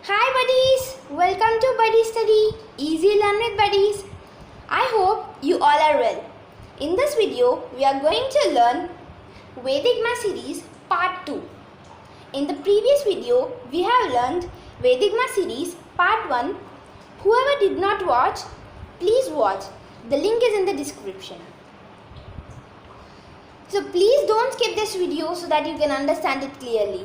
Hi buddies, welcome to Buddy Study, Easy Learn with Buddies. I hope you all are well. In this video, we are going to learn Vedic Math series part 2. In the previous video, we have learned Vedic Math series part 1. Whoever did not watch, please watch. The link is in the description. So please don't skip this video so that you can understand it clearly.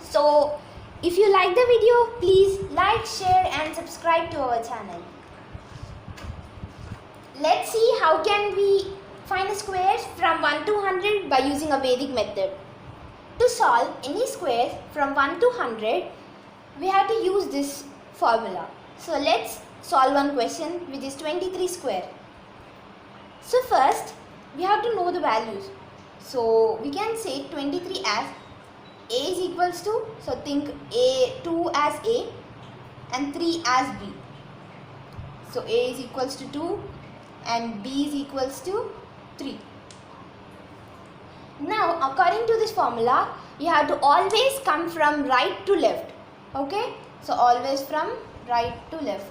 So if you like the video, please like, share and subscribe to our channel. Let's see how can we find the squares from 1 to 100 by using a Vedic method. To solve any squares from 1 to 100, we have to use this formula. So let's solve one question which is 23 square. So first we have to know the values. So we can say 23 as a is equals to, so think A2 as A and 3 as B. So A is equals to 2 and B is equals to 3. Now according to this formula, you have to always come from right to left. Okay, so always from right to left.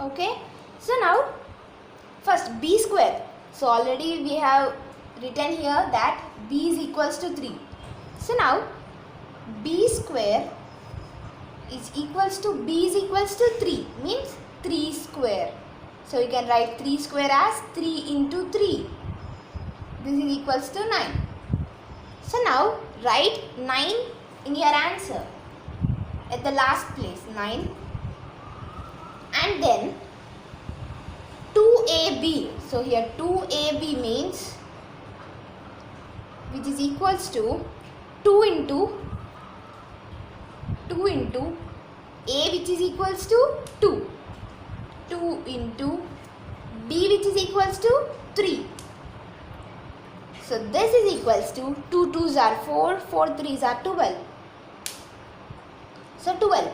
Okay, so now first B square. So already we have written here that B is equals to 3. So now B square is equals to 3 means 3 square. So you can write 3 square as 3 into 3. This is equals to 9. So now write 9 in your answer at the last place, 9. And then 2AB. So here 2AB means, which is equals to 2 into A, which is equals to 2. 2 into B, which is equals to 3. So this is equals to 2 2s are 4, 4 3s are 12. So 12.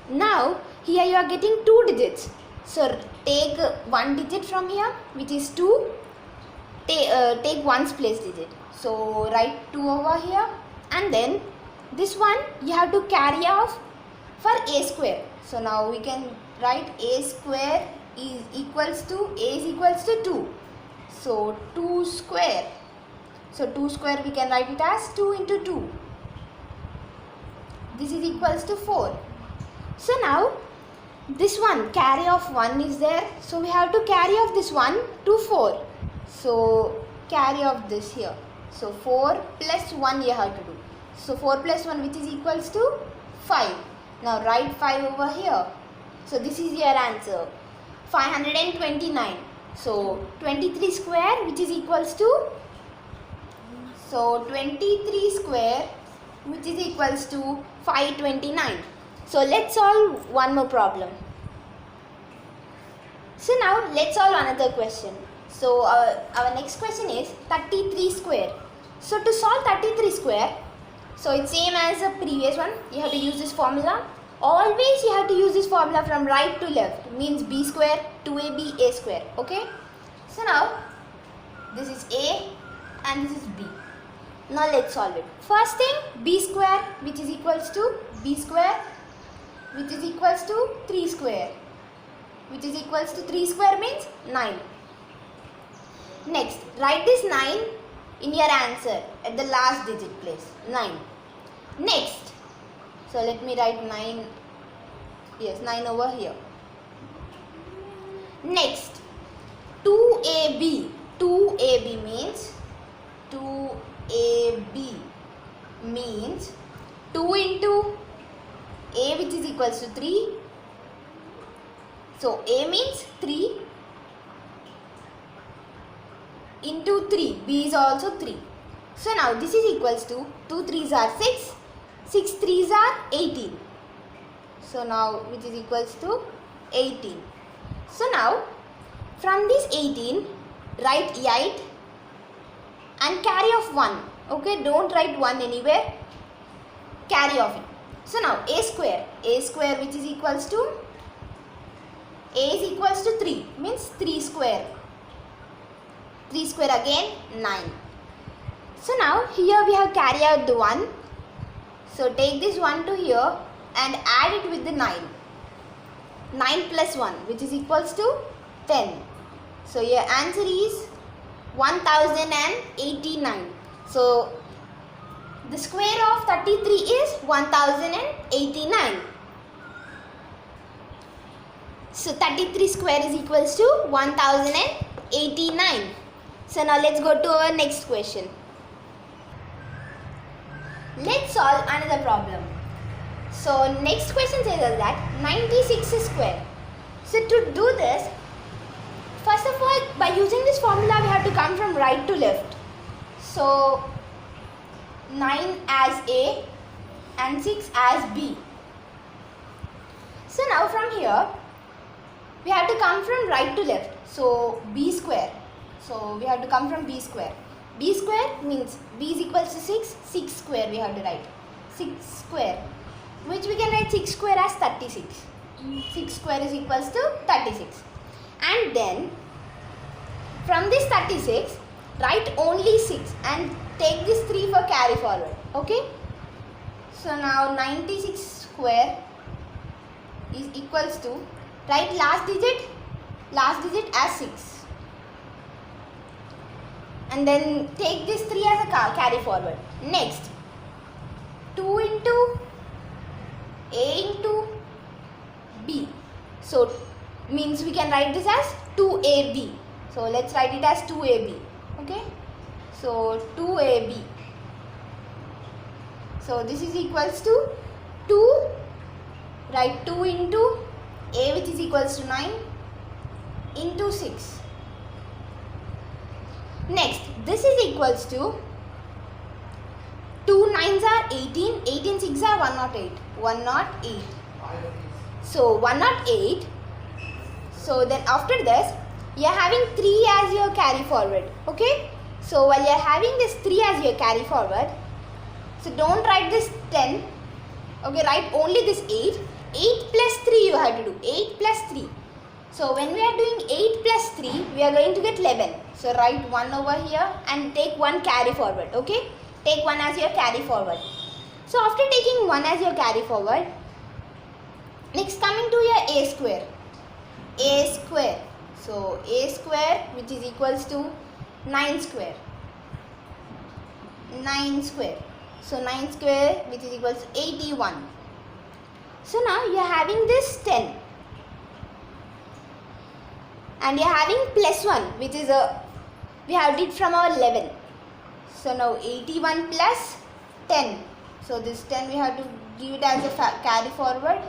Now here you are getting 2 digits. So take one digit from here, which is 2. Take ones place digit. So write 2 over here, and then this one you have to carry off for A square. So now we can write A square is equals to A is equals to 2. So 2 square. So 2 square we can write it as 2 into 2. This is equals to 4. So now this one carry off 1 is there. So we have to carry off this 1 to 4. So carry off this here. So 4 plus 1 you have to do. So 4 plus 1, which is equals to 5. Now write 5 over here. So this is your answer, 529. So 23 square, which is equals to, so 23 square, which is equals to 529. So let's solve one more problem. So now let's solve another question. So our next question is 33 square. So to solve 33 square, so it's same as the previous one. You have to use this formula. Always you have to use this formula from right to left. Means B square, 2AB, A square. Okay. So now this is A and this is B. Now let's solve it. First thing, B square, which is equals to B square, which is equals to 3 square, which is equals to 3 square means 9. Next, write this 9 in your answer at the last digit place, 9. Next, so let me write 9, yes, 9 over here. Next, 2AB. 2AB means 2 into A, which is equals to 3. So A means 3 into 3. B is also 3. So now this is equals to 2 3s are 6. 6 3s are 18. So now which is equals to 18. So now from this 18, write 8 and carry off 1. Okay, don't write 1 anywhere. Carry off it. So now A square, which is equals to, A is equals to 3 means 3 square. 3 square again 9. So now here we have carry out the 1 So take this 1 to here and add it with the 9. 9 plus 1, which is equals to 10. So your answer is 1089. So the square of 33 is 1089. So 33 square is equals to 1089. So now let's go to our next question. Let's solve another problem. So next question says us that 96 is square. So to do this, first of all, by using this formula we have to come from right to left. So 9 as A and 6 as B. So now from here we have to come from right to left. So B square. So we have to come from B square. B square means B is equals to 6. 6 square we have to write. 6 square, which we can write 6 square as 36. 6 square is equals to 36. And then from this 36, write only 6 and take this 3 for carry forward. Okay. So now 96 square is equals to, write last digit as 6. And then take this 3 as a carry forward. Next, 2 into A into B. So means we can write this as 2AB. So let's write it as 2AB. Okay. So 2AB. So this is equals to 2. Write 2 into A, which is equals to 9, into 6. Next, this is equals to 2 9s are 18, 18 6s are 108. 108. So 108. So then after this, you are having 3 as your carry forward. Okay. So while you are having this 3 as your carry forward, so don't write this 10. Okay, write only this 8. 8 plus 3 you have to do. 8 plus 3. So when we are doing 8 plus 3, we are going to get 11. So write 1 over here and take 1 carry forward. Okay. Take 1 as your carry forward. So after taking 1 as your carry forward, next coming to your A square. A square. So A square, which is equals to 9 square. 9 square. So 9 square, which is equals to 81. So now you are having this 10. And you are having plus 1, which is we have did from our 11. So now 81 plus 10. So this 10 we have to give it as a carry forward.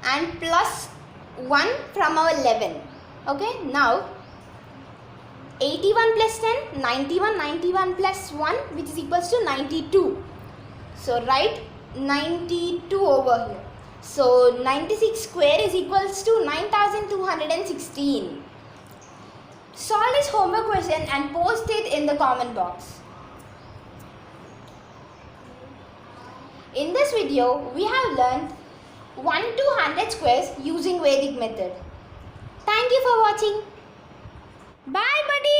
And plus 1 from our 11. Okay. Now 81 plus 10, 91. 91 plus 1, which is equals to 92. So write 92 over here. So 96 square is equals to 9216. Solve this homework question and post it in the comment box. In this video, we have learned 1 to 100 squares using Vedic method. Thank you for watching. Bye buddy.